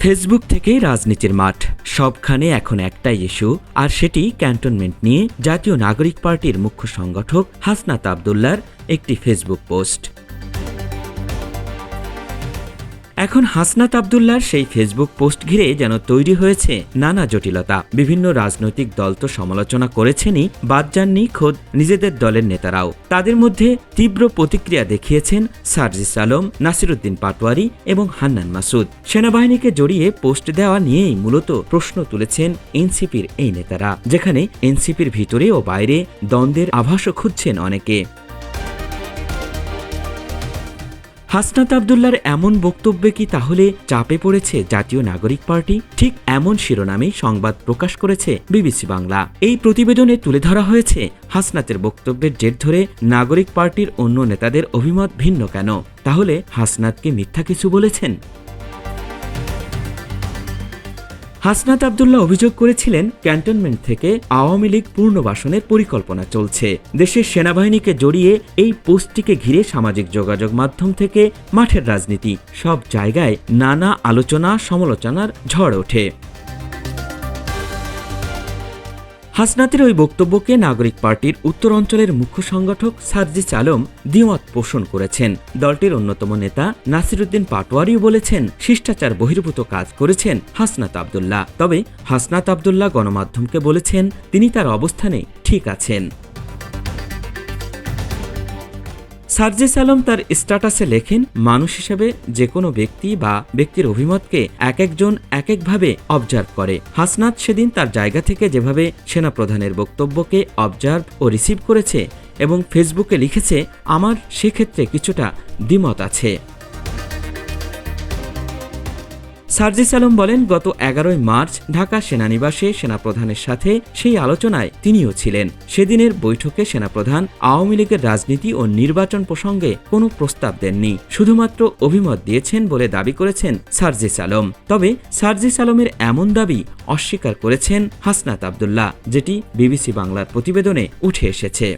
Facebook থেকেই রাজনীতির মাঠ, সবখানে এখন একটাই ইস্যু, আর সেটি ক্যান্টনমেন্ট নিয়ে জাতীয় নাগরিক পার্টির মুখ্য সংগঠক হাসনাত আবদুল্লাহর একটি ফেসবুক পোস্ট। এখন হাসনাত আবদুল্লাহর সেই ফেসবুক পোস্ট ঘিরে যেন তৈরি হয়েছে নানা জটিলতা। বিভিন্ন রাজনৈতিক দল তো সমালোচনা করেছেনই, বাদ যাননি খোদ নিজেদের দলের নেতারাও। তাদের মধ্যে তীব্র প্রতিক্রিয়া দেখিয়েছেন সার্জিস আলম, নাসিরুদ্দিন পাটোয়ারি এবং হান্নান মাসুদ। সেনাবাহিনীকে জড়িয়ে পোস্ট দেওয়া নিয়েই মূলত প্রশ্ন তুলেছেন এনসিপির এই নেতারা, যেখানে এনসিপির ভিতরে ও বাইরে দ্বন্দ্বের আভাসও খুঁজছেন অনেকে। হাসনাত আবদুল্লাহর এমন বক্তব্যে কি তাহলে চাপে পড়েছে জাতীয় নাগরিক পার্টি? ঠিক এমন শিরোনামেই সংবাদ প্রকাশ করেছে বিবিসি বাংলা। এই প্রতিবেদনে তুলে ধরা হয়েছে হাসনাতের বক্তব্যের জের ধরে নাগরিক পার্টির অন্য নেতাদের অভিমত ভিন্ন কেন। তাহলে হাসনাত কি মিথ্যা কিছু বলেছেন? হাসনাত আবদুল্লাহ অভিযোগ করেছিলেন, ক্যান্টনমেন্ট থেকে আওয়ামী লীগ পুনর্বাসনের পরিকল্পনা চলছে। দেশের সেনাবাহিনীকে জড়িয়ে এই পোস্টটিকে ঘিরে সামাজিক যোগাযোগ মাধ্যম থেকে মাঠের রাজনীতি, সব জায়গায় নানা আলোচনা সমালোচনার ঝড় ওঠে। হাসনাতের ওই বক্তব্যকে নাগরিক পার্টির উত্তর অঞ্চলের মুখ্য সংগঠক সার্জিস আলম দ্বিমত পোষণ করেছেন। দলটির অন্যতম নেতা নাসিরুদ্দিন পাটোয়ারিও বলেছেন, শিষ্টাচার বহির্ভূত কাজ করেছেন হাসনাত আবদুল্লাহ। তবে হাসনাত আবদুল্লাহ গণমাধ্যমকে বলেছেন, তিনি তার অবস্থানে ঠিক আছেন। সার্জিস আলম তার স্ট্যাটাসে লেখেন, মানুষ হিসেবে যে কোনো ব্যক্তি বা ব্যক্তির অভিমতকে এক একজন এক একভাবে অবজার্ভ করে। হাসনাত সেদিন তার জায়গা থেকে যেভাবে সেনাপ্রধানের বক্তব্যকে অবজার্ভ ও রিসিভ করেছে এবং ফেসবুকে লিখেছে, আমার সেক্ষেত্রে কিছুটা দ্বিমত আছে। সার্জিস আলম বলেন, গত 11 মার্চ ঢাকা সেনানিবাসে সেনাপ্রধানের সাথে সেই আলোচনায় তিনিও ছিলেন। সেদিনের বৈঠকে সেনাপ্রধান আওয়ামী লীগের রাজনীতি ও নির্বাচন প্রসঙ্গে কোনো প্রস্তাব দেননি, শুধুমাত্র অভিমত দিয়েছেন বলে দাবি করেছেন সার্জিস আলম। তবে সার্জিস আলমের এমন দাবি অস্বীকার করেছেন হাসনাত আবদুল্লাহ, যেটি বিবিসি বাংলার প্রতিবেদনে উঠে এসেছে।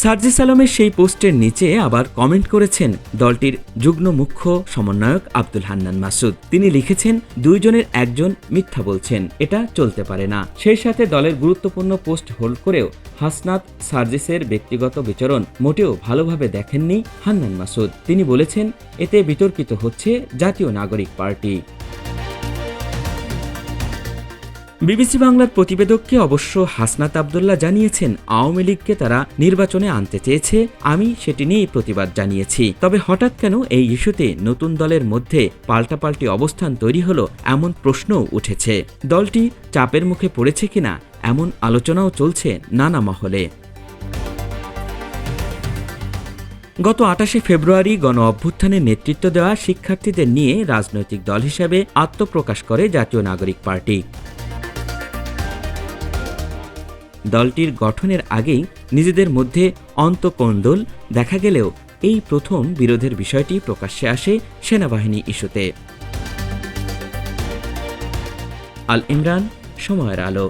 সার্জিস আলমের সেই পোস্টের নিচে আবার কমেন্ট করেছেন দলটির যুগ্ম মুখ্য সমন্বয়ক আব্দুল হান্নান মাসুদ। তিনি লিখেছেন, দুইজনের একজন মিথ্যা বলছেন, এটা চলতে পারে না। সেই সাথে দলের গুরুত্বপূর্ণ পোস্ট হোল্ড করেও হাসনাত সার্জিসের ব্যক্তিগত বিচরণ মোটেও ভালোভাবে দেখেননি হান্নান মাসুদ। তিনি বলেছেন, এতে বিতর্কিত হচ্ছে জাতীয় নাগরিক পার্টি। বিবিসি বাংলার প্রতিবেদককে অবশ্য হাসনাত আবদুল্লাহ জানিয়েছেন, আওয়ামী লীগকে তারা নির্বাচনে আনতে চেয়েছে, আমি সেটি নিয়েই প্রতিবাদ জানিয়েছি। তবে হঠাৎ কেন এই ইস্যুতে নতুন দলের মধ্যে পাল্টাপাল্টি অবস্থান তৈরি হলো, এমন প্রশ্নও উঠেছে। দলটি চাপের মুখে পড়েছে কিনা, এমন আলোচনাও চলছে নানা মহলে। গত 28 ফেব্রুয়ারি গণ অভ্যুত্থানে নেতৃত্ব দেওয়া শিক্ষার্থীদের নিয়ে রাজনৈতিক দল হিসেবে আত্মপ্রকাশ করে জাতীয় নাগরিক পার্টি। দলটির গঠনের আগেই নিজেদের মধ্যে অন্তঃকোন্দল দেখা গেলেও এই প্রথম বিরোধের বিষয়টি প্রকাশ্যে আসে সেনাবাহিনী ইস্যুতে। আল ইমরান, সময়ের আলো।